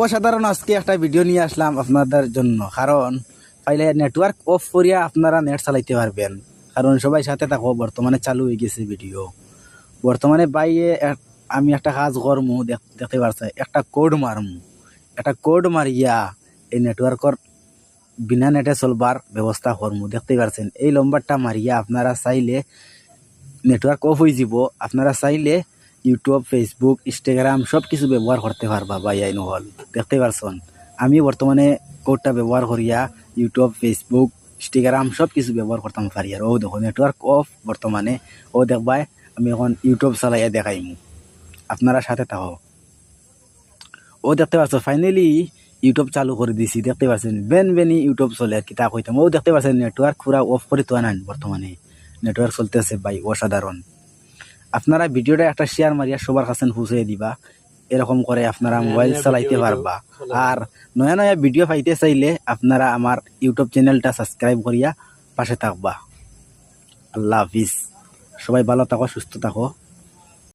অসাধারণ আজকে একটা ভিডিও নিয়ে আসলাম আপনাদের জন্য, কারণ পাইলে নেটওয়ার্ক অফ করিয়া আপনারা নেট চালাইতে পারবেন। কারণ সবাই সাথে থাকো, বর্তমানে চালু হয়ে গেছে ভিডিও। বর্তমানে বাইরে আমি একটা কাজ করমু, দেখতে পারছে একটা কোড মারমু, একটা কোড মারিয়া এই নেটওয়ার্কর বিনা নেটে চলবার ব্যবস্থা করমু। দেখতে পারছেন এই নম্বরটা মারিয়া আপনারা চাইলে নেটওয়ার্ক অফ হয়ে যাব, আপনারা চাইলে ইউটিউব, ফেসবুক, ইনস্টাগ্রাম সব কিছু ব্যবহার করতে পারবা। বা এই নহল দেখতে পারছেন আমি বর্তমানে কোডটা ব্যবহার করিয়া ইউটিউব, ফেসবুক, ইনস্টাগ্রাম সব কিছু ব্যবহার করতাম পারি। আর ও দেখো নেটওয়ার্ক অফ বর্তমানে, ও দেখবাই আমি এখন ইউটিউব চালাইয়া দেখাইমু, আপনারা সাথে থাকো। ও দেখতে পাচ্ছ ফাইনালি ইউটিউব চালু করে দিছি। দেখতে পাচ্ছেন বেনি ইউটিউব চলে আর কি তা কইতাম। ও দেখতে পাচ্ছেন নেটওয়ার্ক পুরা অফ করে তো আনেন, বর্তমানে নেটওয়ার্ক চলতেছে ভাই, অসাধারণ। আপনারা ভিডিওটা একটা শেয়ার মারিয়া সবার কাছে পৌঁছে দিবা, এরকম করে আপনারা মোবাইল চালাইতে পারবা। আর নয়া নয়া ভিডিও পাইতে চাইলে আপনারা আমার ইউটিউব চ্যানেলটা সাবস্ক্রাইব করিয়া পাশে থাকবা। আল্লাহ হাফিজ, সবাই ভালো থাকো, সুস্থ থাকো।